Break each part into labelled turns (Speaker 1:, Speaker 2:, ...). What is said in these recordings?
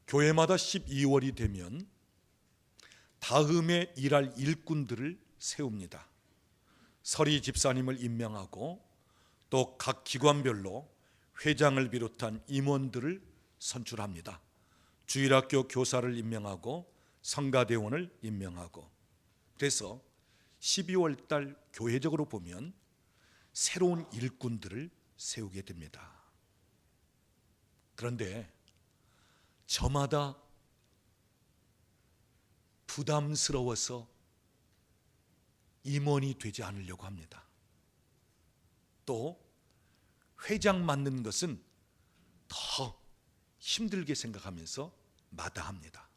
Speaker 1: 교회마다 12월이 되면 다음에 일할 일꾼들을 세웁니다. 서리 집사님을 임명하고 또 각 기관별로 회장을 비롯한 임원들을 선출합니다. 주일학교 교사를 임명하고 성가대원을 임명하고, 그래서 12월 달 교회적으로 보면 새로운 일꾼들을 세우게 됩니다. 그런데 저마다 부담스러워서 임원이 되지 않으려고 합니다. 또 회장 맡는 것은 더 힘들게 생각하면서 마다합니다.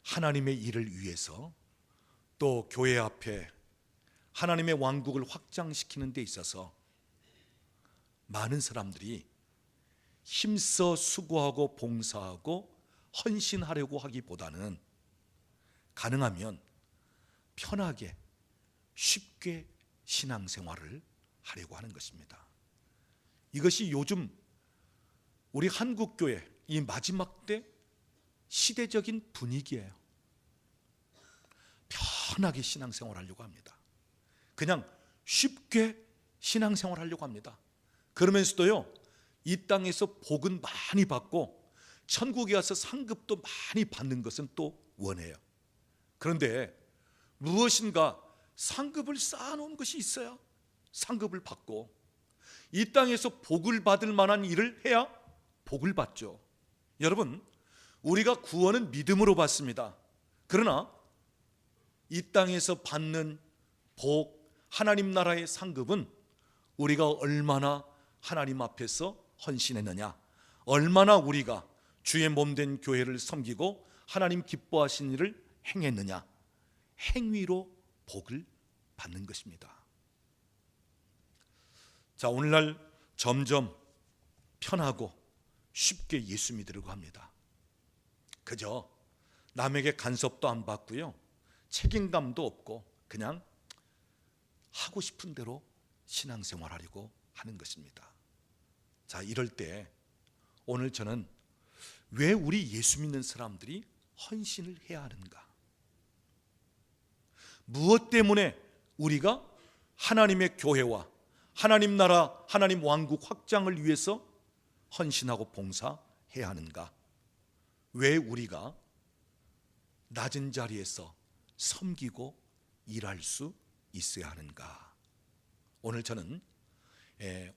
Speaker 1: 하나님의 일을 위해서 또 교회 앞에 하나님의 왕국을 확장시키는 데 있어서 많은 사람들이 힘써 수고하고 봉사하고 헌신하려고 하기보다는 가능하면 편하게 쉽게 신앙생활을 하려고 하는 것입니다. 이것이 요즘 우리 한국교회 이 마지막 때 시대적인 분위기예요. 편하게 신앙생활 하려고 합니다. 그냥 쉽게 신앙생활 하려고 합니다. 그러면서도요, 이 땅에서 복은 많이 받고 천국에 가서 상급도 많이 받는 것은 또 원해요. 그런데 무엇인가 상급을 쌓아놓은 것이 있어야 상급을 받고, 이 땅에서 복을 받을 만한 일을 해야 복을 받죠. 여러분, 우리가 구원은 믿음으로 받습니다. 그러나 이 땅에서 받는 복, 하나님 나라의 상급은 우리가 얼마나 하나님 앞에서 헌신했느냐, 얼마나 우리가 주의 몸된 교회를 섬기고 하나님 기뻐하신 일을 행했느냐, 행위로 복을 받는 것입니다. 자, 오늘날 점점 편하고 쉽게 예수 믿으려고 합니다. 그저 남에게 간섭도 안 받고요, 책임감도 없고 그냥 하고 싶은 대로 신앙생활 하려고 하는 것입니다. 자, 이럴 때 오늘 저는 왜 우리 예수 믿는 사람들이 헌신을 해야 하는가? 무엇 때문에 우리가 하나님의 교회와 하나님 나라, 하나님 왕국 확장을 위해서 헌신하고 봉사해야 하는가? 왜 우리가 낮은 자리에서 섬기고 일할 수 있어야 하는가? 오늘 저는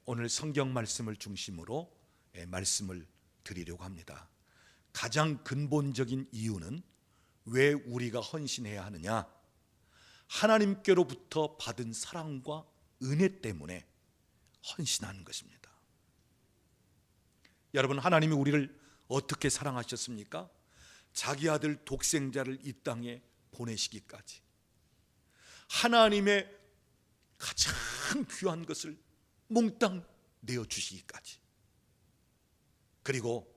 Speaker 1: 오늘 성경 말씀을 중심으로 말씀을 드리려고 합니다. 가장 근본적인 이유는 왜 우리가 헌신해야 하느냐? 하나님께로부터 받은 사랑과 은혜 때문에 헌신하는 것입니다. 여러분, 하나님이 우리를 어떻게 사랑하셨습니까? 자기 아들 독생자를 이 땅에 보내시기까지, 하나님의 가장 귀한 것을 몽땅 내어주시기까지, 그리고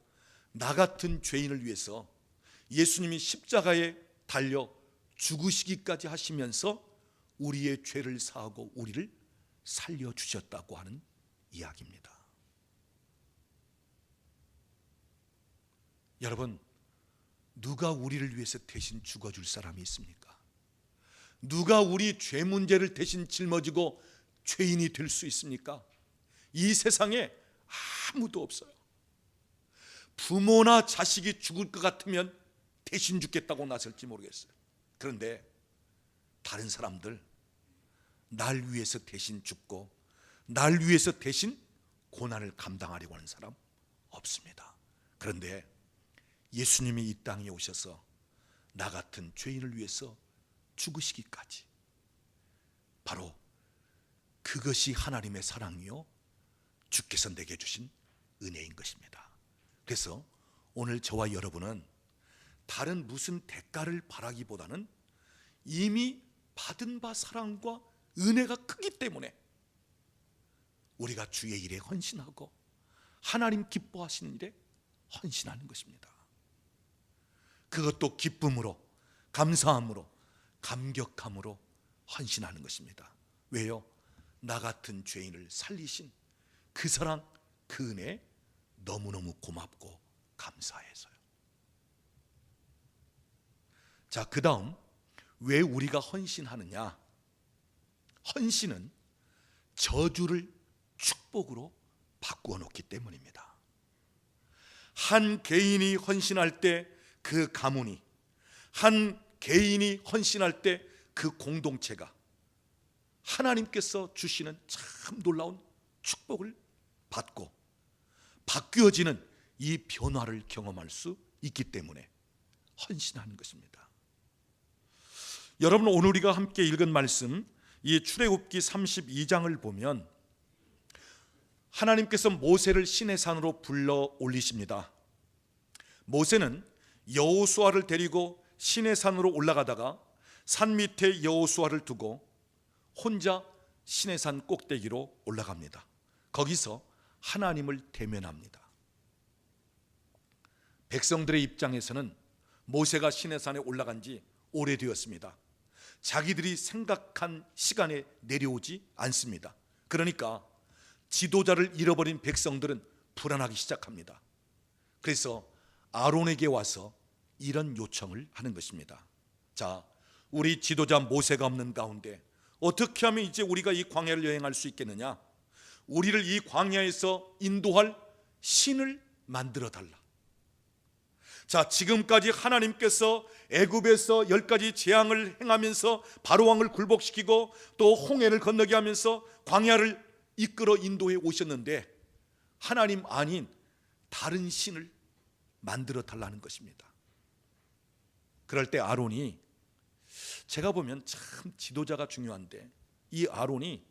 Speaker 1: 나 같은 죄인을 위해서 예수님이 십자가에 달려 죽으시기까지 하시면서 우리의 죄를 사하고 우리를 살려주셨다고 하는 이야기입니다. 여러분, 누가 우리를 위해서 대신 죽어줄 사람이 있습니까? 누가 우리 죄 문제를 대신 짊어지고 죄인이 될 수 있습니까? 이 세상에 아무도 없어요. 부모나 자식이 죽을 것 같으면 대신 죽겠다고 나설지 모르겠어요. 그런데 다른 사람들, 날 위해서 대신 죽고 날 위해서 대신 고난을 감당하려고 하는 사람 없습니다. 그런데 예수님이 이 땅에 오셔서 나 같은 죄인을 위해서 죽으시기까지, 바로 그것이 하나님의 사랑이요 주께서 내게 주신 은혜인 것입니다. 그래서 오늘 저와 여러분은 다른 무슨 대가를 바라기보다는 이미 받은 바 사랑과 은혜가 크기 때문에 우리가 주의 일에 헌신하고 하나님 기뻐하시는 일에 헌신하는 것입니다. 그것도 기쁨으로, 감사함으로, 감격함으로 헌신하는 것입니다. 왜요? 나 같은 죄인을 살리신 그 사랑, 그 은혜 너무너무 고맙고 감사해서요. 자, 그 다음 왜 우리가 헌신하느냐? 헌신은 저주를 축복으로 바꾸어 놓기 때문입니다. 한 개인이 헌신할 때 그 가문이, 한 개인이 헌신할 때 그 공동체가 하나님께서 주시는 참 놀라운 축복을 받고 바뀌어지는 이 변화를 경험할 수 있기 때문에 헌신하는 것입니다. 여러분, 오늘 우리가 함께 읽은 말씀, 이 출애굽기 32장을 보면 하나님께서 모세를 시내산으로 불러 올리십니다. 모세는 여호수아를 데리고 시내산으로 올라가다가 산 밑에 여호수아를 두고 혼자 시내산 꼭대기로 올라갑니다. 거기서 하나님을 대면합니다. 백성들의 입장에서는 모세가 시내산에 올라간 지 오래되었습니다. 자기들이 생각한 시간에 내려오지 않습니다. 그러니까 지도자를 잃어버린 백성들은 불안하기 시작합니다. 그래서 아론에게 와서 이런 요청을 하는 것입니다. 자, 우리 지도자 모세가 없는 가운데 어떻게 하면 이제 우리가 이 광야를 여행할 수 있겠느냐? 우리를 이 광야에서 인도할 신을 만들어 달라. 자, 지금까지 하나님께서 애굽에서 10가지 재앙을 행하면서 바로왕을 굴복시키고 또 홍해를 건너게 하면서 광야를 이끌어 인도해 오셨는데 하나님 아닌 다른 신을 만들어 달라는 것입니다. 그럴 때 아론이, 제가 보면 참 지도자가 중요한데 이 아론이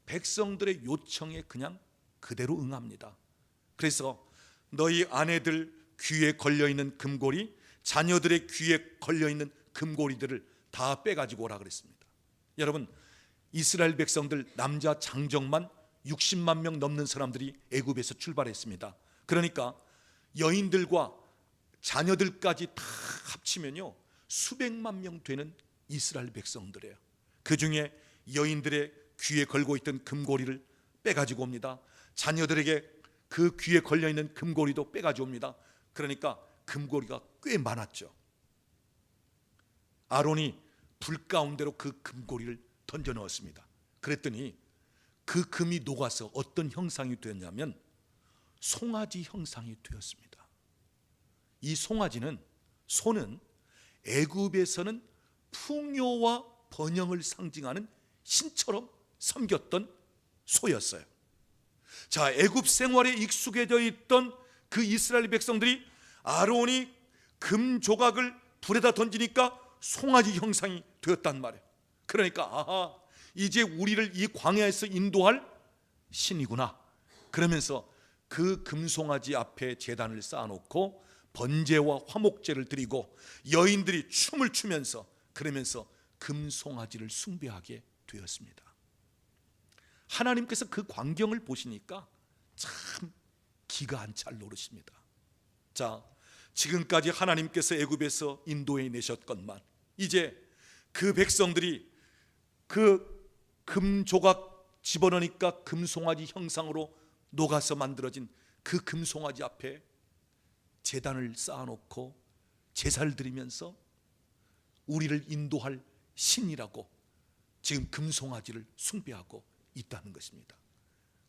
Speaker 1: 백성들의 요청에 그냥 그대로 응합니다. 그래서 너희 아내들 귀에 걸려있는 금고리, 자녀들의 귀에 걸려있는 금고리들을 다 빼가지고 오라 그랬습니다. 여러분, 이스라엘 백성들 남자 장정만 60만 명 넘는 사람들이 애굽에서 출발했습니다. 그러니까 여인들과 자녀들까지 다 합치면요 수백만 명 되는 이스라엘 백성들이에요. 그 중에 여인들의 귀에 걸고 있던 금고리를 빼가지고 옵니다. 자녀들에게 그 귀에 걸려있는 금고리도 빼가지고 옵니다. 그러니까 금고리가 꽤 많았죠. 아론이 불 가운데로 그 금고리를 던져 넣었습니다. 그랬더니 그 금이 녹아서 어떤 형상이 되었냐면 송아지 형상이 되었습니다. 이 송아지는, 소는 애굽에서는 풍요와 번영을 상징하는 신처럼 섬겼던 소였어요. 자, 애굽 생활에 익숙해져 있던 그 이스라엘 백성들이 아론이 금 조각을 불에다 던지니까 송아지 형상이 되었단 말이에요. 그러니까 아하, 이제 우리를 이 광야에서 인도할 신이구나. 그러면서 그 금송아지 앞에 제단을 쌓아놓고 번제와 화목제를 드리고 여인들이 춤을 추면서 그러면서 금송아지를 숭배하게 되었습니다. 하나님께서 그 광경을 보시니까 참 기가 안 찰 노릇입니다. 자, 지금까지 하나님께서 애굽에서 인도해 내셨건만 이제 그 백성들이 그 금조각 집어넣으니까 금송아지 형상으로 녹아서 만들어진 그 금송아지 앞에 제단을 쌓아놓고 제사를 드리면서 우리를 인도할 신이라고 지금 금송아지를 숭배하고 있다는 것입니다.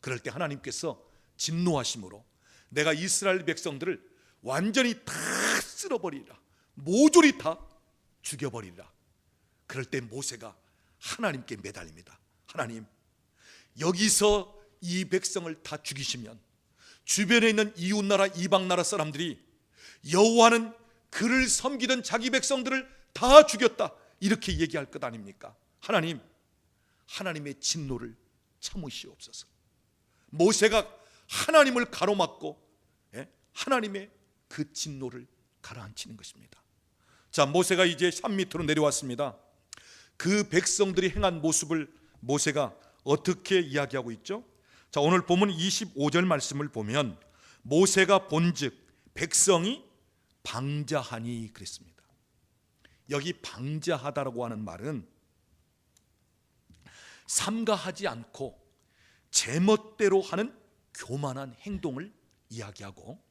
Speaker 1: 그럴 때 하나님께서 진노하심으로 내가 이스라엘 백성들을 완전히 다 쓸어버리라, 모조리 다 죽여버리라. 그럴 때 모세가 하나님께 매달립니다. 하나님, 여기서 이 백성을 다 죽이시면 주변에 있는 이웃나라 이방나라 사람들이 여호와는 그를 섬기던 자기 백성들을 다 죽였다 이렇게 얘기할 것 아닙니까? 하나님, 하나님의 진노를 참으시옵소서. 모세가 하나님을 가로막고 하나님의 그 진노를 가라앉히는 것입니다. 자, 모세가 이제 산 밑으로 내려왔습니다. 그 백성들이 행한 모습을 모세가 어떻게 이야기하고 있죠? 자, 오늘 본문 25절 말씀을 보면 모세가 본즉 백성이 방자하니 그랬습니다. 여기 방자하다라고 하는 말은 삼가하지 않고 제멋대로 하는 교만한 행동을 이야기하고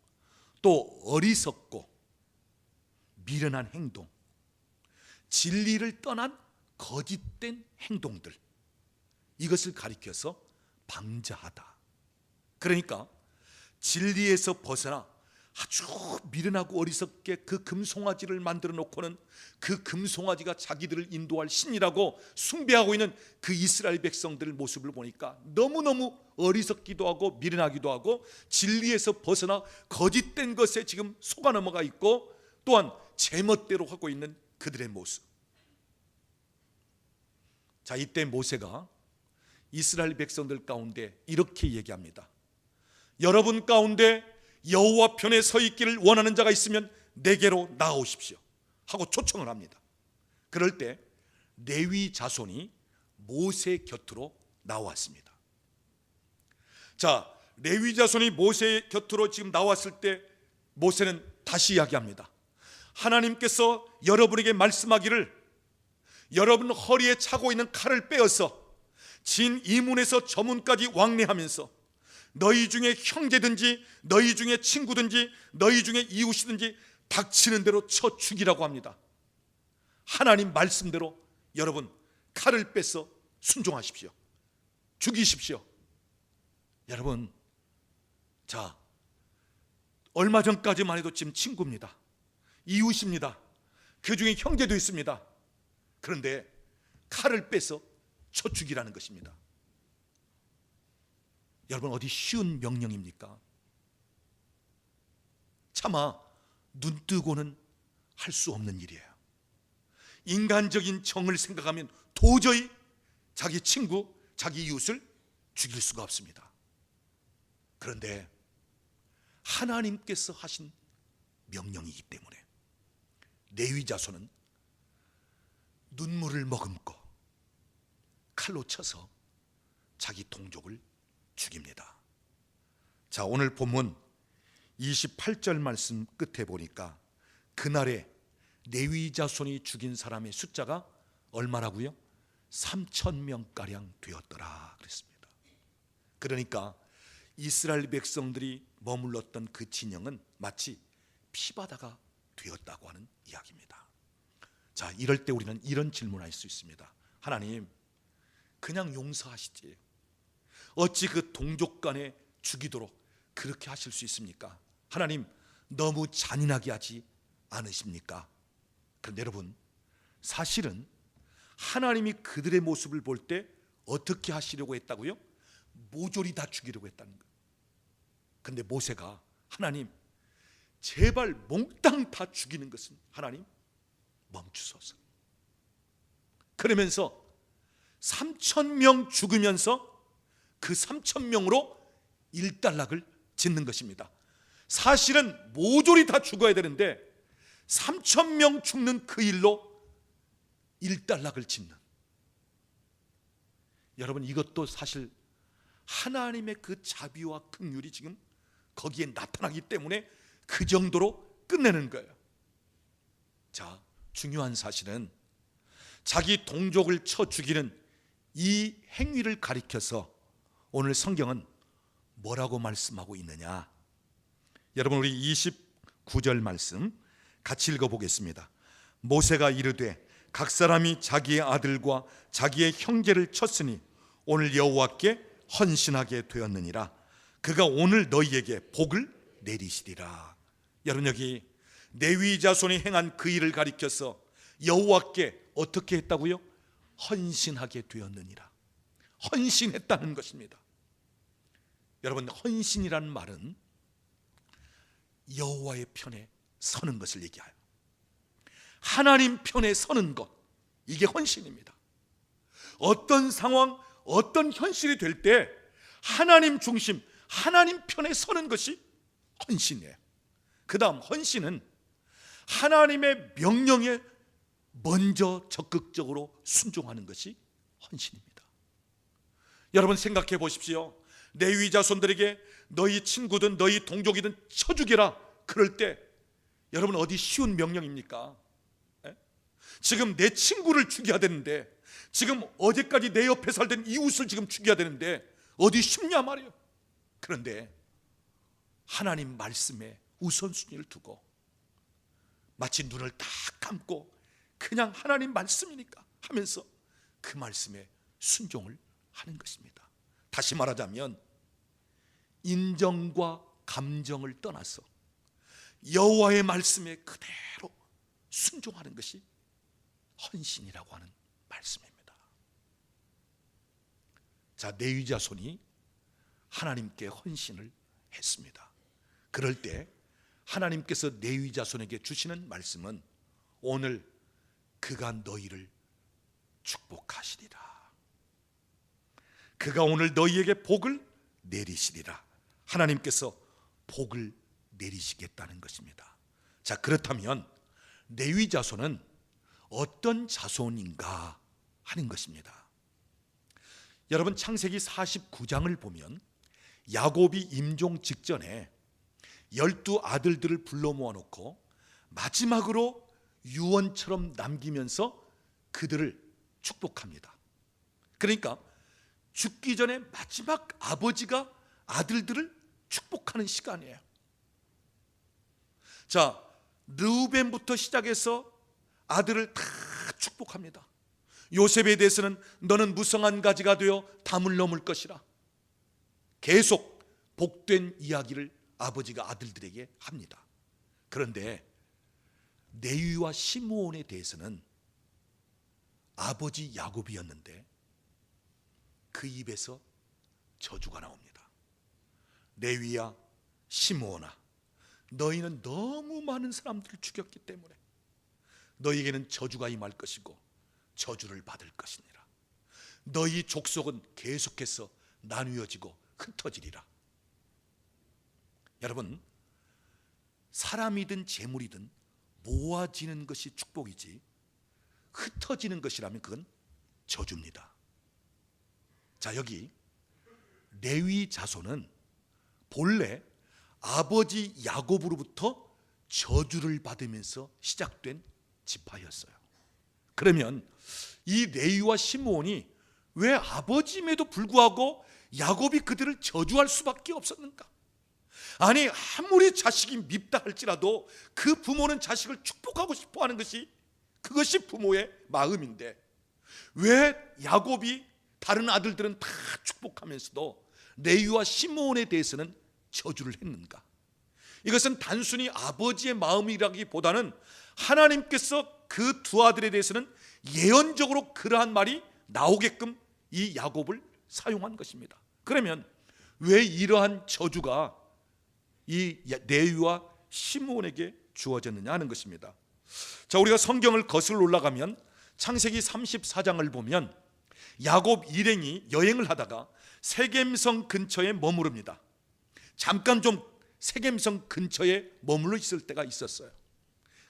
Speaker 1: 또 어리석고 미련한 행동, 진리를 떠난 거짓된 행동들, 이것을 가리켜서 방자하다. 그러니까 진리에서 벗어나 아주 미련하고 어리석게 그 금송아지를 만들어 놓고는 그 금송아지가 자기들을 인도할 신이라고 숭배하고 있는 그 이스라엘 백성들 모습을 보니까 너무너무 어리석기도 하고 미련하기도 하고 진리에서 벗어나 거짓된 것에 지금 속아 넘어가 있고 또한 제멋대로 하고 있는 그들의 모습. 자, 이때 모세가 이스라엘 백성들 가운데 이렇게 얘기합니다. 여러분 가운데 여호와 편에 서 있기를 원하는 자가 있으면 내게로 나아오십시오 하고 초청을 합니다. 그럴 때 레위 자손이 모세 곁으로 나왔습니다. 자, 레위 자손이 모세 곁으로 지금 나왔을 때 모세는 다시 이야기합니다. 하나님께서 여러분에게 말씀하기를 여러분 허리에 차고 있는 칼을 빼어서 진 이문에서 저문까지 왕래하면서 너희 중에 형제든지 너희 중에 친구든지 너희 중에 이웃이든지 닥치는 대로 쳐 죽이라고 합니다. 하나님 말씀대로 여러분 칼을 빼서 순종하십시오. 죽이십시오. 여러분, 자, 얼마 전까지만 해도 지금 친구입니다. 이웃입니다. 그 중에 형제도 있습니다. 그런데 칼을 빼서 쳐 죽이라는 것입니다. 여러분, 어디 쉬운 명령입니까? 차마 눈 뜨고는 할 수 없는 일이에요. 인간적인 정을 생각하면 도저히 자기 친구, 자기 이웃을 죽일 수가 없습니다. 그런데 하나님께서 하신 명령이기 때문에 레위 자손은 눈물을 머금고 칼로 쳐서 자기 동족을 죽입니다. 자, 오늘 본문 28절 말씀 끝에 보니까 그날에 레위 자손이 죽인 사람의 숫자가 얼마라고요? 3,000명가량 되었더라 그랬습니다. 그러니까 이스라엘 백성들이 머물렀던 그 진영은 마치 피바다가 되었다고 하는 이야기입니다. 자, 이럴 때 우리는 이런 질문을 할 수 있습니다. 하나님, 그냥 용서하시지 어찌 그 동족 간에 죽이도록 그렇게 하실 수 있습니까? 하나님, 너무 잔인하게 하지 않으십니까? 그런데 여러분, 사실은 하나님이 그들의 모습을 볼 때 어떻게 하시려고 했다고요? 모조리 다 죽이려고 했다는 거예요. 그런데 모세가 하나님, 제발 몽땅 다 죽이는 것은 하나님 멈추소서. 그러면서 3,000명 죽으면서 그 3,000명으로 일단락을 짓는 것입니다. 사실은 모조리 다 죽어야 되는데 3,000명 죽는 그 일로 일단락을 짓는. 여러분, 이것도 사실 하나님의 그 자비와 긍휼이 지금 거기에 나타나기 때문에 그 정도로 끝내는 거예요. 자, 중요한 사실은 자기 동족을 쳐 죽이는 이 행위를 가리켜서 오늘 성경은 뭐라고 말씀하고 있느냐? 여러분, 우리 29절 말씀 같이 읽어보겠습니다. 모세가 이르되 각 사람이 자기의 아들과 자기의 형제를 쳤으니 오늘 여호와께 헌신하게 되었느니라. 그가 오늘 너희에게 복을 내리시리라. 여러분, 여기 레위 자손이 행한 그 일을 가리켜서 여호와께 어떻게 했다고요? 헌신하게 되었느니라. 헌신했다는 것입니다. 여러분, 헌신이라는 말은 여호와의 편에 서는 것을 얘기해요. 하나님 편에 서는 것, 이게 헌신입니다. 어떤 상황, 어떤 현실이 될 때 하나님 중심, 하나님 편에 서는 것이 헌신이에요. 그 다음 헌신은 하나님의 명령에 먼저 적극적으로 순종하는 것이 헌신입니다. 여러분, 생각해 보십시오. 레위 자손들에게 너희 친구든 너희 동족이든 쳐 죽여라, 그럴 때 여러분, 어디 쉬운 명령입니까? 지금 내 친구를 죽여야 되는데, 지금 어제까지 내 옆에 살던 이웃을 지금 죽여야 되는데 어디 쉽냐 말이에요. 그런데 하나님 말씀에 우선순위를 두고 마치 눈을 딱 감고 그냥 하나님 말씀이니까 하면서 그 말씀에 순종을 하는 것입니다. 다시 말하자면 인정과 감정을 떠나서 여호와의 말씀에 그대로 순종하는 것이 헌신이라고 하는 말씀입니다. 자, 레위 자손이 하나님께 헌신을 했습니다. 그럴 때 하나님께서 레위 자손에게 주시는 말씀은 오늘 그가 너희를 축복하시리라. 그가 오늘 너희에게 복을 내리시리라. 하나님께서 복을 내리시겠다는 것입니다. 자, 그렇다면 레위 자손은 어떤 자손인가 하는 것입니다. 여러분, 창세기 49장을 보면 야곱이 임종 직전에 12 아들들을 불러 모아놓고 마지막으로 유언처럼 남기면서 그들을 축복합니다. 그러니까 죽기 전에 마지막 아버지가 아들들을 축복하는 시간이에요. 자, 르우벤부터 시작해서 아들을 다 축복합니다. 요셉에 대해서는 너는 무성한 가지가 되어 담을 넘을 것이라. 계속 복된 이야기를 아버지가 아들들에게 합니다. 그런데 레위와 시므온에 대해서는 아버지 야곱이었는데 그 입에서 저주가 나옵니다. 레위야, 시므온아, 너희는 너무 많은 사람들을 죽였기 때문에 너희에게는 저주가 임할 것이고 저주를 받을 것이니라. 너희 족속은 계속해서 나뉘어지고 흩어지리라. 여러분, 사람이든 재물이든 모아지는 것이 축복이지 흩어지는 것이라면 그건 저주입니다. 자, 여기 레위 자손은 본래 아버지 야곱으로부터 저주를 받으면서 시작된 지파였어요. 그러면 이 레위와 시므온이 왜 아버지임에도 불구하고 야곱이 그들을 저주할 수밖에 없었는가? 아니, 아무리 자식이 밉다 할지라도 그 부모는 자식을 축복하고 싶어 하는 것이 그것이 부모의 마음인데 왜 야곱이 다른 아들들은 다 축복하면서도 레위와 시므온에 대해서는 저주를 했는가? 이것은 단순히 아버지의 마음이라기보다는 하나님께서 그 두 아들에 대해서는 예언적으로 그러한 말이 나오게끔 이 야곱을 사용한 것입니다. 그러면 왜 이러한 저주가 이 레위와 시므온에게 주어졌느냐 하는 것입니다. 자, 우리가 성경을 거슬러 올라가면 창세기 34장을 보면 야곱 일행이 여행을 하다가 세겜성 근처에 머무릅니다. 잠깐 좀 세겜성 근처에 머물러 있을 때가 있었어요.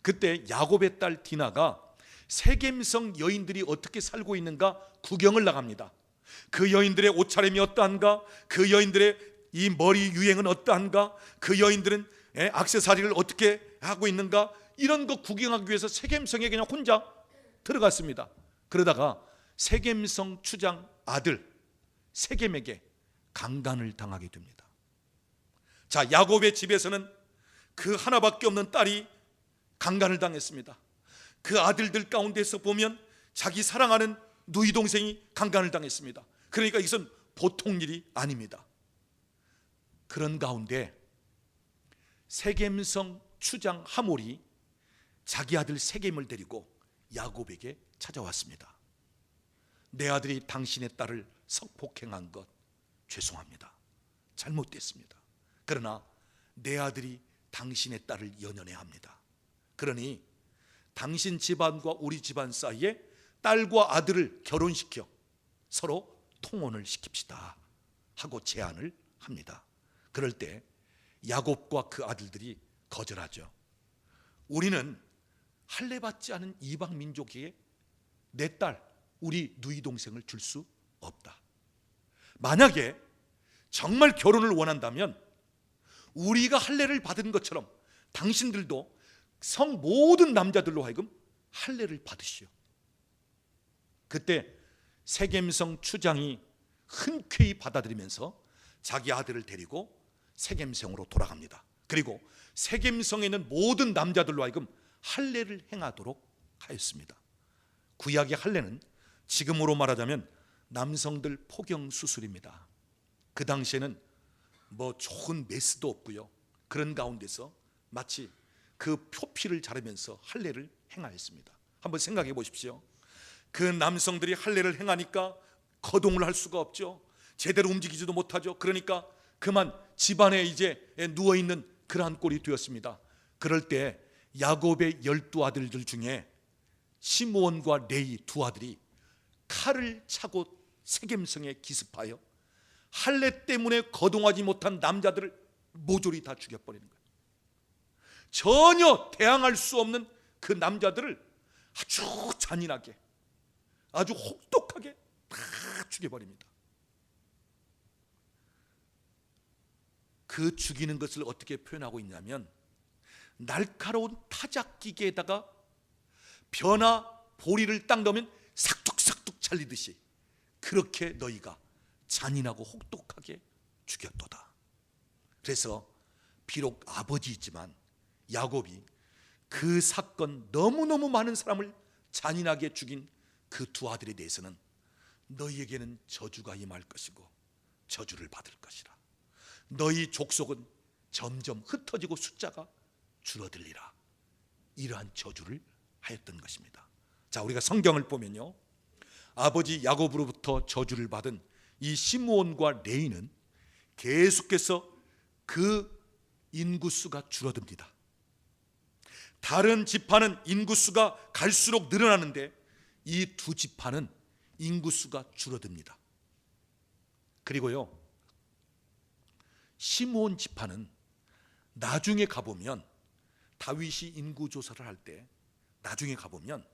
Speaker 1: 그때 야곱의 딸 디나가 세겜성 여인들이 어떻게 살고 있는가 구경을 나갑니다. 그 여인들의 옷차림이 어떠한가, 그 여인들의 이 머리 유행은 어떠한가, 그 여인들은 액세서리를 어떻게 하고 있는가, 이런 거 구경하기 위해서 세겜성에 그냥 혼자 들어갔습니다. 그러다가 세겜성 추장 아들 세겜에게 강간을 당하게 됩니다. 자, 야곱의 집에서는 그 하나밖에 없는 딸이 강간을 당했습니다. 그 아들들 가운데서 보면 자기 사랑하는 누이 동생이 강간을 당했습니다. 그러니까 이것은 보통 일이 아닙니다. 그런 가운데 세겜성 추장 하몰이 자기 아들 세겜을 데리고 야곱에게 찾아왔습니다. 내 아들이 당신의 딸을 성폭행한 것 죄송합니다. 잘못됐습니다. 그러나 내 아들이 당신의 딸을 연연해야 합니다. 그러니 당신 집안과 우리 집안 사이에 딸과 아들을 결혼시켜 서로 통혼을 시킵시다 하고 제안을 합니다. 그럴 때 야곱과 그 아들들이 거절하죠. 우리는 할례받지 않은 이방 민족에게 내 딸, 우리 누이 동생을 줄 수 없다. 만약에 정말 결혼을 원한다면 우리가 할례를 받은 것처럼 당신들도 성 모든 남자들로 하여금 할례를 받으시오. 그때 세겜성 추장이 흔쾌히 받아들이면서 자기 아들을 데리고 세겜성으로 돌아갑니다. 그리고 세겜성에 있는 모든 남자들로 하여금 할례를 행하도록 하였습니다. 구약의 할례는 지금으로 말하자면 남성들 포경 수술입니다. 그 당시에는 뭐 좋은 메스도 없고요. 그런 가운데서 마치 그 표피를 자르면서 할례를 행하였습니다. 한번 생각해 보십시오. 그 남성들이 할례를 행하니까 거동을 할 수가 없죠. 제대로 움직이지도 못하죠. 그러니까 그만 집안에 이제 누워있는 그러한 꼴이 되었습니다. 그럴 때 야곱의 12아들들 중에 시므온과 레위 두 아들이 칼을 차고 세겜성에 기습하여 할례 때문에 거동하지 못한 남자들을 모조리 다 죽여버리는 거예요. 전혀 대항할 수 없는 그 남자들을 아주 잔인하게, 아주 혹독하게 다 죽여버립니다. 그 죽이는 것을 어떻게 표현하고 있냐면, 날카로운 타작기계에다가 벼나 보리를 딱 넣으면 삭둑삭둑 잘리듯이 그렇게 너희가 잔인하고 혹독하게 죽였도다. 그래서 비록 아버지이지만 야곱이 그 사건, 너무너무 많은 사람을 잔인하게 죽인 그 두 아들에 대해서는 너희에게는 저주가 임할 것이고 저주를 받을 것이라. 너희 족속은 점점 흩어지고 숫자가 줄어들리라. 이러한 저주를 하였던 것입니다. 자, 우리가 성경을 보면요, 아버지 야곱으로부터 저주를 받은 이 시므온과 레위는 계속해서 그 인구수가 줄어듭니다. 다른 지파는 인구수가 갈수록 늘어나는데 이 두 지파는 인구수가 줄어듭니다. 그리고요, 시므온 지파는 나중에 가보면, 다윗이 인구조사를 할 때 나중에 가보면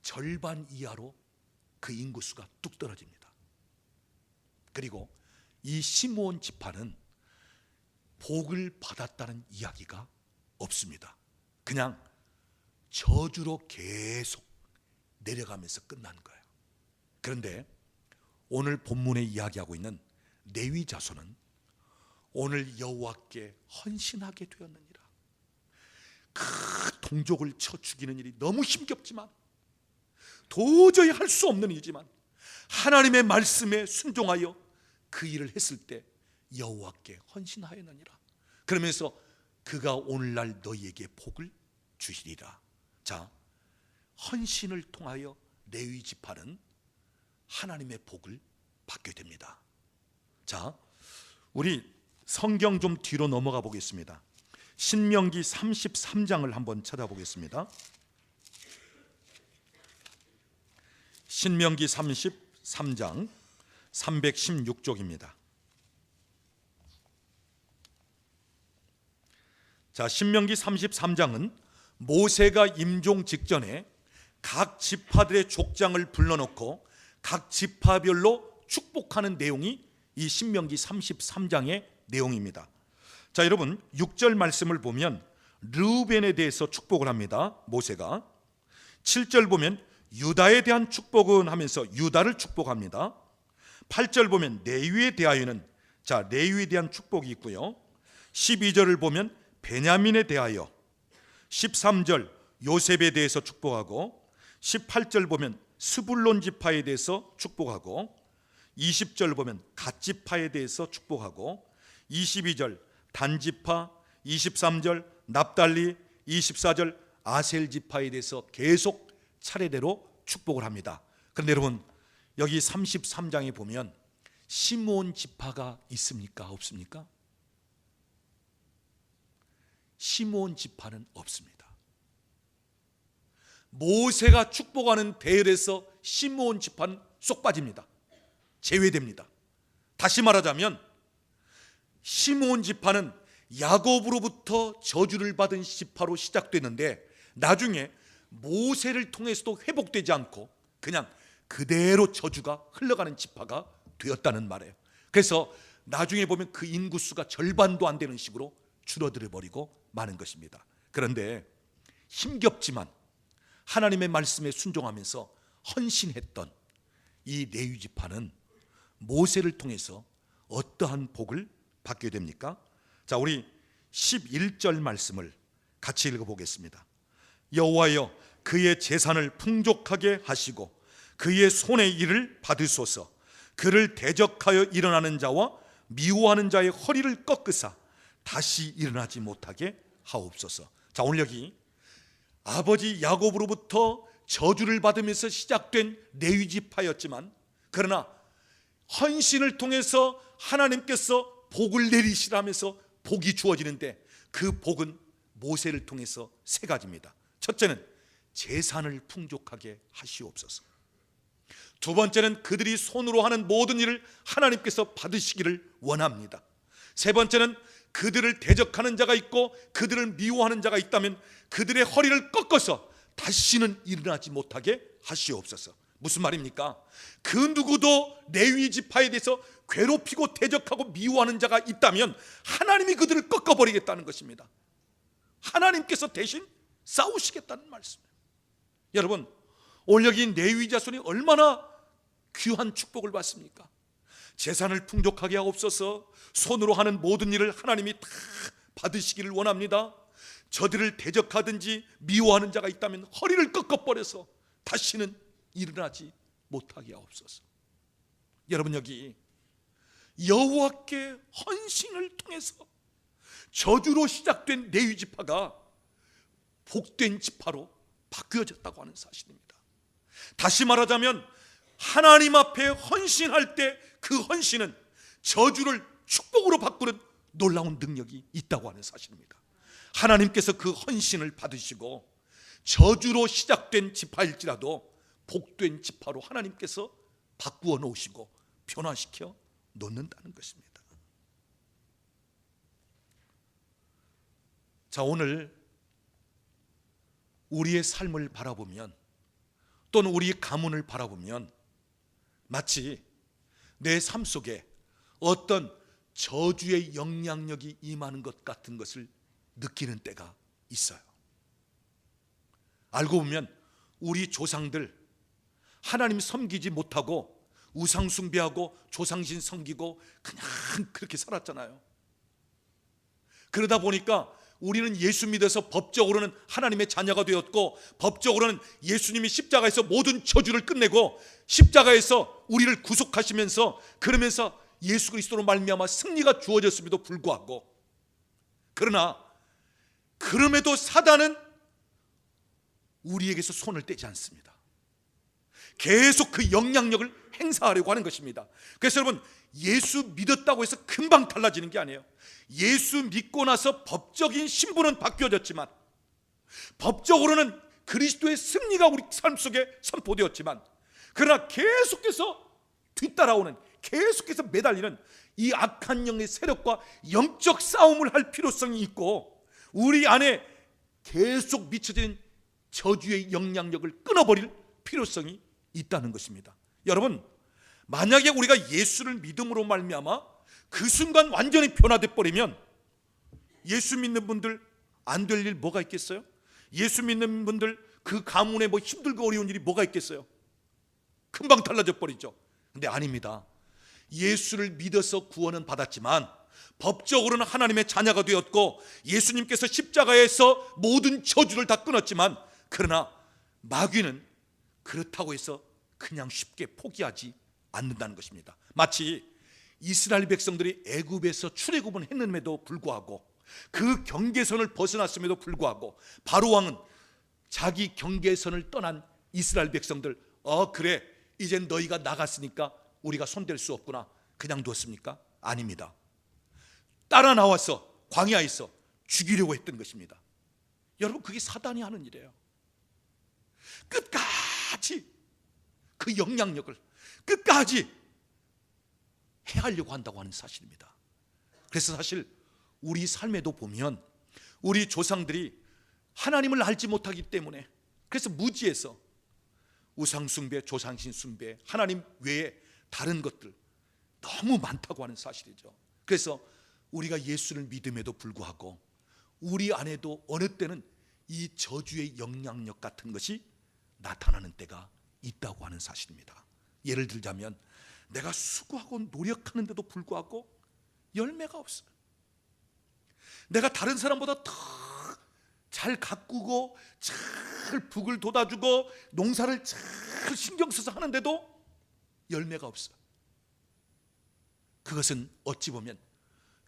Speaker 1: 절반 이하로 그 인구수가 뚝 떨어집니다. 그리고 이 시므온 지파는 복을 받았다는 이야기가 없습니다. 그냥 저주로 계속 내려가면서 끝난 거예요. 그런데 오늘 본문에 이야기하고 있는 레위 자손은 오늘 여호와께 헌신하게 되었느니라. 그 동족을 쳐 죽이는 일이 너무 힘겹지만, 도저히 할 수 없는 일이지만 하나님의 말씀에 순종하여 그 일을 했을 때 여호와께 헌신하였느니라. 그러면서 그가 오늘날 너희에게 복을 주시리라. 자, 헌신을 통하여 레위 지파는 하나님의 복을 받게 됩니다. 자, 우리 성경 좀 뒤로 넘어가 보겠습니다. 신명기 33장을 한번 찾아보겠습니다. 신명기 33장 316쪽입니다. 자, 신명기 33장은 모세가 임종 직전에 각 지파들의 족장을 불러놓고 각 지파별로 축복하는 내용이 이 신명기 33장의 내용입니다. 자, 여러분 6절 말씀을 보면 르우벤에 대해서 축복을 합니다. 모세가 7절 보면 유다에 대한 축복은 하면서 유다를 축복합니다. 8절 보면 레위에 대하여는, 자, 레위에 대한 축복이 있고요. 12절을 보면 베냐민에 대하여, 13절 요셉에 대해서 축복하고, 18절 보면 스불론 지파에 대해서 축복하고, 20절 보면 갓 지파에 대해서 축복하고, 22절 단 지파, 23절 납달리, 24절 아셀 지파에 대해서 계속 차례대로 축복을 합니다. 그런데 여러분, 여기 33장에 보면 시므온 지파가 있습니까? 없습니까? 시므온 지파는 없습니다. 모세가 축복하는 대열에서 시므온 지파는 쏙 빠집니다. 제외됩니다. 다시 말하자면 시므온 지파는 야곱으로부터 저주를 받은 지파로 시작되는데 나중에 모세를 통해서도 회복되지 않고 그냥 그대로 저주가 흘러가는 지파가 되었다는 말이에요. 그래서 나중에 보면 그 인구수가 절반도 안 되는 식으로 줄어들어 버리고 마는 것입니다. 그런데 힘겹지만 하나님의 말씀에 순종하면서 헌신했던 이 레위 지파는 모세를 통해서 어떠한 복을 받게 됩니까? 자, 우리 11절 말씀을 같이 읽어보겠습니다. 여호와여, 그의 재산을 풍족하게 하시고 그의 손의 일을 받으소서. 그를 대적하여 일어나는 자와 미워하는 자의 허리를 꺾으사 다시 일어나지 못하게 하옵소서. 자, 오늘 여기 아버지 야곱으로부터 저주를 받으면서 시작된 레위 지파였지만, 그러나 헌신을 통해서 하나님께서 복을 내리시라면서 복이 주어지는데, 그 복은 모세를 통해서 세 가지입니다. 첫째는 재산을 풍족하게 하시옵소서. 두 번째는 그들이 손으로 하는 모든 일을 하나님께서 받으시기를 원합니다. 세 번째는 그들을 대적하는 자가 있고 그들을 미워하는 자가 있다면 그들의 허리를 꺾어서 다시는 일어나지 못하게 하시옵소서. 무슨 말입니까? 그 누구도 레위 지파에 대해서 괴롭히고 대적하고 미워하는 자가 있다면 하나님이 그들을 꺾어버리겠다는 것입니다. 하나님께서 대신 싸우시겠다는 말씀이에요. 여러분, 오늘 여기 레위 자손이 얼마나 귀한 축복을 받습니까? 재산을 풍족하게 하옵소서. 손으로 하는 모든 일을 하나님이 다 받으시기를 원합니다. 저들을 대적하든지 미워하는 자가 있다면 허리를 꺾어버려서 다시는 일어나지 못하게 하옵소서. 여러분, 여기 여호와께 헌신을 통해서 저주로 시작된 레위 지파가 복된 지파로 바뀌어졌다고 하는 사실입니다. 다시 말하자면 하나님 앞에 헌신할 때 그 헌신은 저주를 축복으로 바꾸는 놀라운 능력이 있다고 하는 사실입니다. 하나님께서 그 헌신을 받으시고 저주로 시작된 지파일지라도 복된 지파로 하나님께서 바꾸어 놓으시고 변화시켜 놓는다는 것입니다. 자, 오늘 우리의 삶을 바라보면, 또는 우리의 가문을 바라보면 마치 내 삶 속에 어떤 저주의 영향력이 임하는 것 같은 것을 느끼는 때가 있어요. 알고 보면 우리 조상들 하나님 섬기지 못하고 우상 숭배하고 조상신 섬기고 그냥 그렇게 살았잖아요. 그러다 보니까 우리는 예수 믿어서 법적으로는 하나님의 자녀가 되었고, 법적으로는 예수님이 십자가에서 모든 저주를 끝내고 십자가에서 우리를 구속하시면서, 그러면서 예수 그리스도로 말미암아 승리가 주어졌음에도 불구하고, 그러나 그럼에도 사단은 우리에게서 손을 떼지 않습니다. 계속 그 영향력을 행사하려고 하는 것입니다. 그래서 여러분, 예수 믿었다고 해서 금방 달라지는 게 아니에요. 예수 믿고 나서 법적인 신분은 바뀌어졌지만, 법적으로는 그리스도의 승리가 우리 삶 속에 선포되었지만, 그러나 계속해서 뒤따라오는, 계속해서 매달리는 이 악한 영의 세력과 영적 싸움을 할 필요성이 있고, 우리 안에 계속 미쳐지는 저주의 영향력을 끊어버릴 필요성이 있다는 것입니다. 여러분, 만약에 우리가 예수를 믿음으로 말미암아 그 순간 완전히 변화돼 버리면, 예수 믿는 분들 안 될 일 뭐가 있겠어요? 예수 믿는 분들 그 가문에 뭐 힘들고 어려운 일이 뭐가 있겠어요? 금방 달라져 버리죠. 근데 아닙니다. 예수를 믿어서 구원은 받았지만 법적으로는 하나님의 자녀가 되었고, 예수님께서 십자가에서 모든 저주를 다 끊었지만, 그러나 마귀는 그렇다고 해서 그냥 쉽게 포기하지 않는다는 것입니다. 마치 이스라엘 백성들이 애굽에서 출애굽은 했음에도 불구하고, 그 경계선을 벗어났음에도 불구하고 바로 왕은 자기 경계선을 떠난 이스라엘 백성들, 그래 이젠 너희가 나갔으니까 우리가 손댈 수 없구나, 그냥 뒀습니까? 아닙니다. 따라 나와서 광야에서 죽이려고 했던 것입니다. 여러분, 그게 사단이 하는 일이에요. 끝까지 그 영향력을 끝까지 해하려고 한다고 하는 사실입니다. 그래서 사실 우리 삶에도 보면 우리 조상들이 하나님을 알지 못하기 때문에, 그래서 무지해서 우상숭배, 조상신 숭배, 하나님 외에 다른 것들 너무 많다고 하는 사실이죠. 그래서 우리가 예수를 믿음에도 불구하고 우리 안에도 어느 때는 이 저주의 영향력 같은 것이 나타나는 때가 있다고 하는 사실입니다. 예를 들자면, 내가 수고하고 노력하는데도 불구하고 열매가 없어요. 내가 다른 사람보다 더 잘 가꾸고 잘 북을 돋아주고 농사를 잘 신경 써서 하는데도 열매가 없어요. 그것은 어찌 보면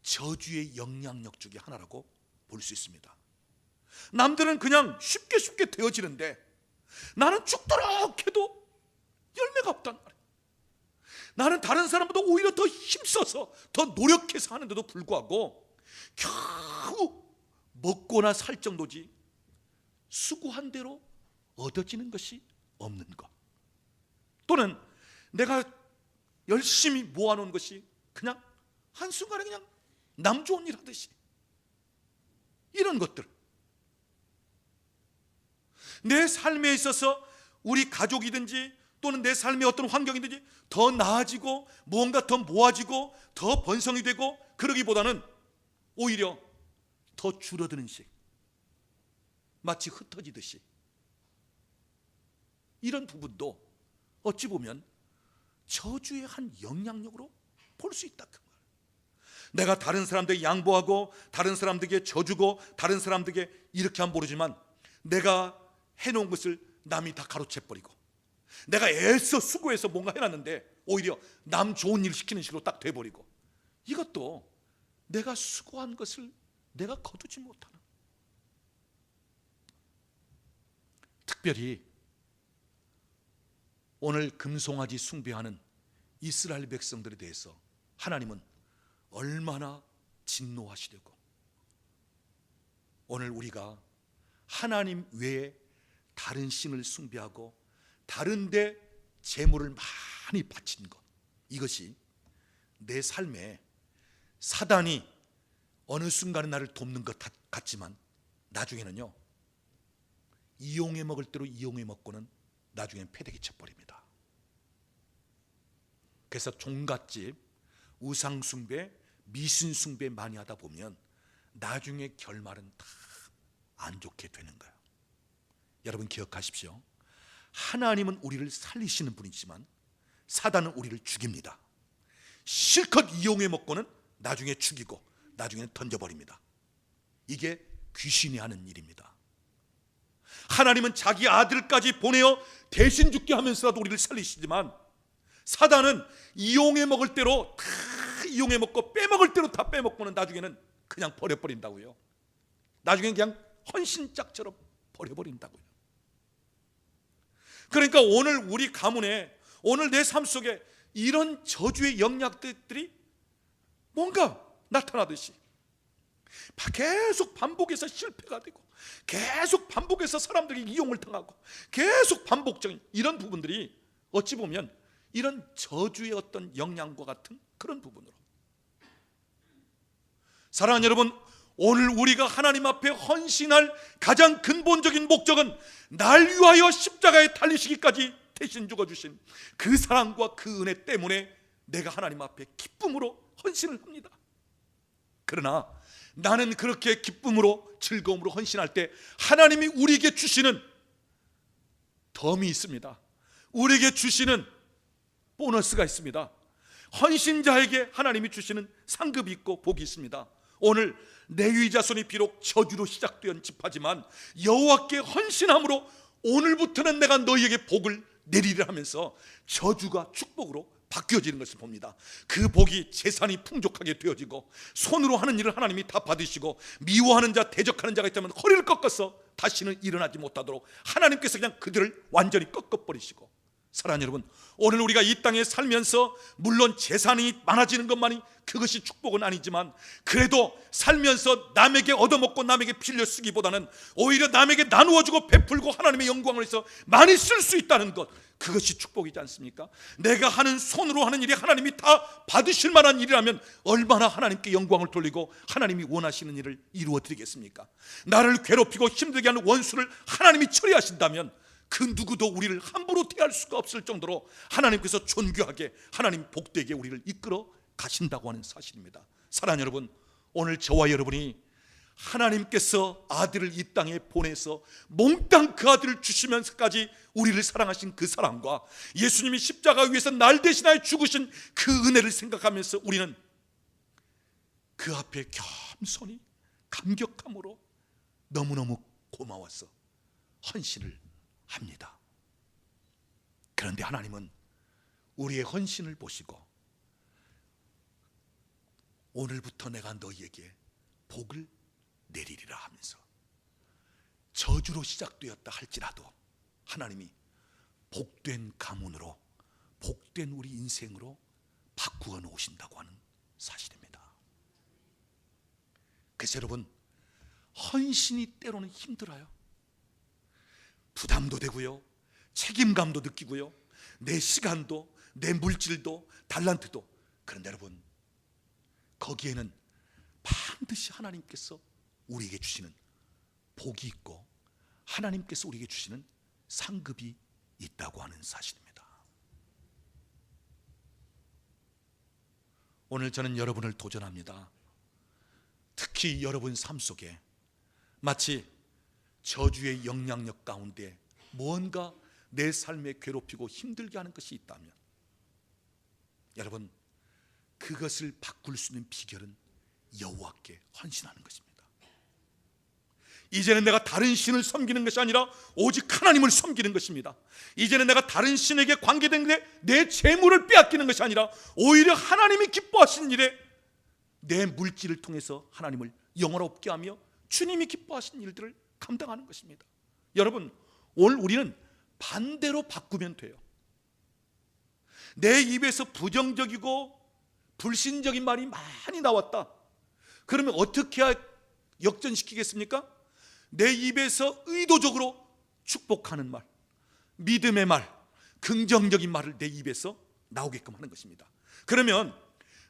Speaker 1: 저주의 영향력 중에 하나라고 볼 수 있습니다. 남들은 그냥 쉽게 되어지는데 나는 죽도록 해도 열매가 없단 말이에요. 나는 다른 사람보다 오히려 더 힘써서 더 노력해서 하는데도 불구하고 겨우 먹고나 살 정도지 수고한 대로 얻어지는 것이 없는 것, 또는 내가 열심히 모아놓은 것이 그냥 한순간에 그냥 남 좋은 일 하듯이, 이런 것들, 내 삶에 있어서 우리 가족이든지 또는 내 삶의 어떤 환경이든지 더 나아지고 무언가 더 모아지고 더 번성이 되고 그러기보다는 오히려 더 줄어드는 식, 마치 흩어지듯이, 이런 부분도 어찌 보면 저주의 한 영향력으로 볼 수 있다 그 말. 내가 다른 사람들에게 양보하고 다른 사람들에게 져주고 다른 사람들에게 이렇게 하면 모르지만 내가 해놓은 것을 남이 다 가로채버리고 내가 애써 수고해서 뭔가 해놨는데 오히려 남 좋은 일 시키는 식으로 딱 돼버리고, 이것도 내가 수고한 것을 내가 거두지 못하는, 특별히 오늘 금송아지 숭배하는 이스라엘 백성들에 대해서 하나님은 얼마나 진노하시려고, 오늘 우리가 하나님 외에 다른 신을 숭배하고 다른 데 재물을 많이 바친 것, 이것이 내 삶에 사단이 어느 순간에 나를 돕는 것 같지만 나중에는요, 이용해 먹을 대로 이용해 먹고는 나중엔 패대기 쳐버립니다. 그래서 종갓집, 우상숭배, 미신숭배 많이 하다 보면 나중에 결말은 다 안 좋게 되는 거예요. 여러분 기억하십시오. 하나님은 우리를 살리시는 분이지만 사단은 우리를 죽입니다. 실컷 이용해 먹고는 나중에 죽이고 나중에는 던져버립니다. 이게 귀신이 하는 일입니다. 하나님은 자기 아들까지 보내어 대신 죽게 하면서라도 우리를 살리시지만 사단은 이용해 먹을 대로 다 이용해 먹고 빼먹을 대로 다 빼먹고는 나중에는 그냥 버려버린다고요. 나중에는 그냥 헌신짝처럼 버려버린다고요. 그러니까 오늘 우리 가문에, 오늘 내 삶 속에 이런 저주의 영향들이 뭔가 나타나듯이 계속 반복해서 실패가 되고 계속 반복해서 사람들이 이용을 당하고 계속 반복적인 이런 부분들이 어찌 보면 이런 저주의 어떤 영향과 같은 그런 부분으로, 사랑하는 여러분, 오늘 우리가 하나님 앞에 헌신할 가장 근본적인 목적은 날 위하여 십자가에 달리시기까지 대신 죽어주신 그 사랑과 그 은혜 때문에 내가 하나님 앞에 기쁨으로 헌신을 합니다. 그러나 나는 그렇게 기쁨으로 즐거움으로 헌신할 때 하나님이 우리에게 주시는 덤이 있습니다. 우리에게 주시는 보너스가 있습니다. 헌신자에게 하나님이 주시는 상급이 있고 복이 있습니다. 오늘 레위 자손이 비록 저주로 시작된 집하지만 여호와께 헌신함으로 오늘부터는 내가 너희에게 복을 내리려 하면서 저주가 축복으로 바뀌어지는 것을 봅니다. 그 복이 재산이 풍족하게 되어지고 손으로 하는 일을 하나님이 다 받으시고 미워하는 자, 대적하는 자가 있다면 허리를 꺾어서 다시는 일어나지 못하도록 하나님께서 그냥 그들을 완전히 꺾어버리시고, 사랑하는 여러분, 오늘 우리가 이 땅에 살면서 물론 재산이 많아지는 것만이 그것이 축복은 아니지만 그래도 살면서 남에게 얻어먹고 남에게 빌려 쓰기보다는 오히려 남에게 나누어주고 베풀고 하나님의 영광을 위해서 많이 쓸 수 있다는 것, 그것이 축복이지 않습니까? 내가 하는 손으로 하는 일이 하나님이 다 받으실 만한 일이라면 얼마나 하나님께 영광을 돌리고 하나님이 원하시는 일을 이루어 드리겠습니까? 나를 괴롭히고 힘들게 하는 원수를 하나님이 처리하신다면 그 누구도 우리를 함부로 대할 수가 없을 정도로 하나님께서 존귀하게 하나님 복되게 우리를 이끌어 가신다고 하는 사실입니다. 사랑하는 여러분, 오늘 저와 여러분이 하나님께서 아들을 이 땅에 보내서 몽땅 그 아들을 주시면서까지 우리를 사랑하신 그 사랑과 예수님이 십자가 위에서 날 대신하여 죽으신 그 은혜를 생각하면서 우리는 그 앞에 겸손히 감격함으로 너무너무 고마워서 헌신을 합니다. 그런데 하나님은 우리의 헌신을 보시고 오늘부터 내가 너희에게 복을 내리리라 하면서 저주로 시작되었다 할지라도 하나님이 복된 가문으로, 복된 우리 인생으로 바꾸어 놓으신다고 하는 사실입니다. 그래서 여러분, 헌신이 때로는 힘들어요. 부담도 되고요, 책임감도 느끼고요, 내 시간도, 내 물질도, 달란트도. 그런데 여러분, 거기에는 반드시 하나님께서 우리에게 주시는 복이 있고 하나님께서 우리에게 주시는 상급이 있다고 하는 사실입니다. 오늘 저는 여러분을 도전합니다. 특히 여러분 삶 속에 마치 저주의 영향력 가운데 뭔가 내 삶에 괴롭히고 힘들게 하는 것이 있다면 여러분, 그것을 바꿀 수 있는 비결은 여호와께 헌신하는 것입니다. 이제는 내가 다른 신을 섬기는 것이 아니라 오직 하나님을 섬기는 것입니다. 이제는 내가 다른 신에게 관계된 내 재물을 빼앗기는 것이 아니라 오히려 하나님이 기뻐하시는 일에 내 물질을 통해서 하나님을 영원롭게 하며 주님이 기뻐하시는 일들을 감당하는 것입니다. 여러분, 오늘 우리는 반대로 바꾸면 돼요. 내 입에서 부정적이고 불신적인 말이 많이 나왔다. 그러면 어떻게 역전시키겠습니까? 내 입에서 의도적으로 축복하는 말, 믿음의 말, 긍정적인 말을 내 입에서 나오게끔 하는 것입니다. 그러면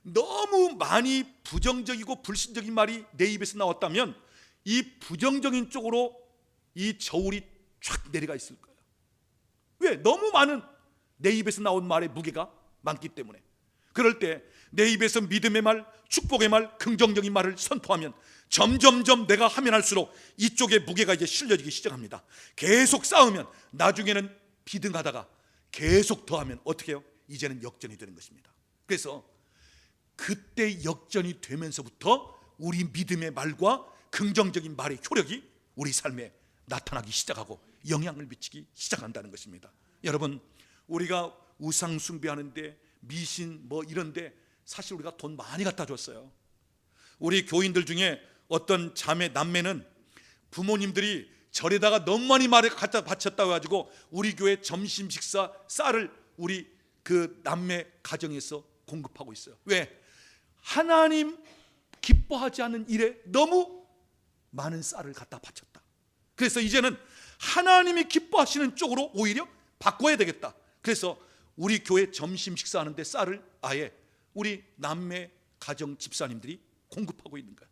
Speaker 1: 너무 많이 부정적이고 불신적인 말이 내 입에서 나왔다면 이 부정적인 쪽으로 이 저울이 쫙 내려가 있을 거예요. 왜? 너무 많은 내 입에서 나온 말의 무게가 많기 때문에. 그럴 때 내 입에서 믿음의 말, 축복의 말, 긍정적인 말을 선포하면 점점점 내가 하면 할수록 이쪽에 무게가 이제 실려지기 시작합니다. 계속 쌓으면 나중에는 비등하다가 계속 더하면 어떻게 해요? 이제는 역전이 되는 것입니다. 그래서 그때 역전이 되면서부터 우리 믿음의 말과 긍정적인 말의 효력이 우리 삶에 나타나기 시작하고 영향을 미치기 시작한다는 것입니다. 여러분, 우리가 우상 숭배하는데 미신 뭐 이런데 사실 우리가 돈 많이 갖다 줬어요. 우리 교인들 중에 어떤 자매 남매는 부모님들이 절에다가 너무 많이 말을 갖다 바쳤다고 해가지고 우리 교회 점심 식사 쌀을 우리 그 남매 가정에서 공급하고 있어요. 왜? 하나님 기뻐하지 않는 일에 너무 많은 쌀을 갖다 바쳤다. 그래서 이제는 하나님이 기뻐하시는 쪽으로 오히려 바꿔야 되겠다. 그래서 우리 교회 점심 식사하는데 쌀을 아예 우리 남매 가정 집사님들이 공급하고 있는 거야.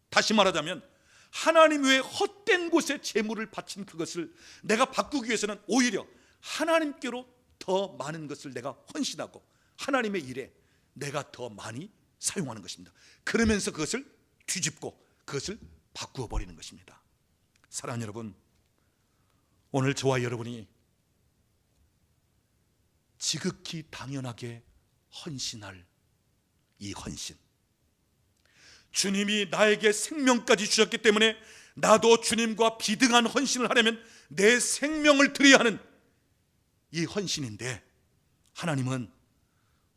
Speaker 1: 다시 말하자면 하나님 외에 헛된 곳에 재물을 바친 그것을 내가 바꾸기 위해서는 오히려 하나님께로 더 많은 것을 내가 헌신하고 하나님의 일에 내가 더 많이 사용하는 것입니다. 그러면서 그것을 뒤집고 그것을 바꾸어 버리는 것입니다. 사랑하는 여러분, 오늘 저와 여러분이 지극히 당연하게 헌신할 이 헌신, 주님이 나에게 생명까지 주셨기 때문에 나도 주님과 비등한 헌신을 하려면 내 생명을 드려야 하는 이 헌신인데, 하나님은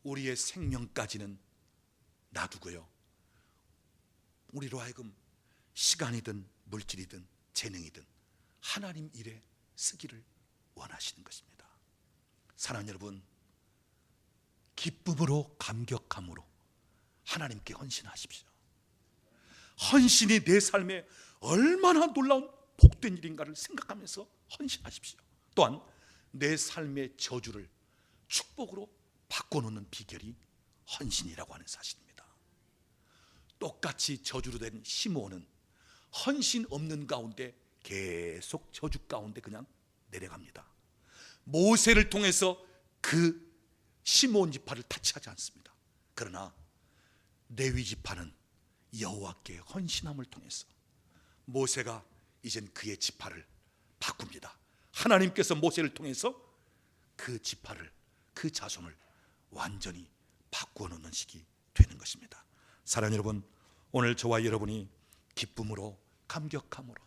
Speaker 1: 우리의 생명까지는 놔두고요, 우리로 하여금 시간이든 물질이든 재능이든 하나님 일에 쓰기를 원하시는 것입니다. 사랑하는 여러분, 기쁨으로 감격함으로 하나님께 헌신하십시오. 헌신이 내 삶에 얼마나 놀라운 복된 일인가를 생각하면서 헌신하십시오. 또한 내 삶의 저주를 축복으로 바꿔놓는 비결이 헌신이라고 하는 사실입니다. 똑같이 저주로 된 시므온은 헌신 없는 가운데 계속 저주 가운데 그냥 내려갑니다. 모세를 통해서 그 시므온 지파를 타치하지 않습니다. 그러나 레위 지파는 여호와께 헌신함을 통해서 모세가 이젠 그의 지파를 바꿉니다. 하나님께서 모세를 통해서 그 지파를, 그 자손을 완전히 바꾸어 놓는 시기 되는 것입니다. 사랑하는 여러분, 오늘 저와 여러분이 기쁨으로, 감격함으로,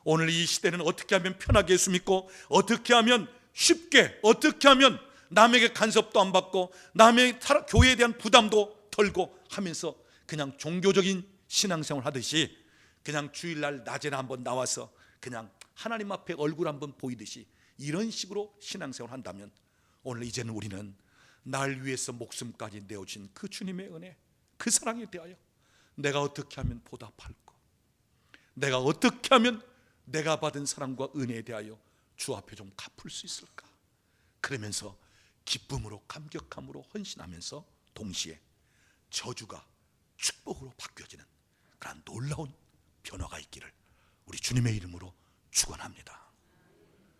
Speaker 1: 오늘 이 시대는 어떻게 하면 편하게 예수 믿고, 어떻게 하면 쉽게, 어떻게 하면 남에게 간섭도 안 받고 남의 교회에 대한 부담도 덜고 하면서 그냥 종교적인 신앙생활 하듯이, 그냥 주일날 낮에나 한번 나와서 그냥 하나님 앞에 얼굴 한번 보이듯이 이런 식으로 신앙생활 한다면, 오늘 이제는 우리는 날 위해서 목숨까지 내어주신 그 주님의 은혜, 그 사랑에 대하여 내가 어떻게 하면 보답할까, 내가 어떻게 하면 내가 받은 사랑과 은혜에 대하여 주 앞에 좀 갚을 수 있을까, 그러면서 기쁨으로, 감격함으로 헌신하면서 동시에 저주가 축복으로 바뀌어지는 그런 놀라운 변화가 있기를 우리 주님의 이름으로 축원합니다.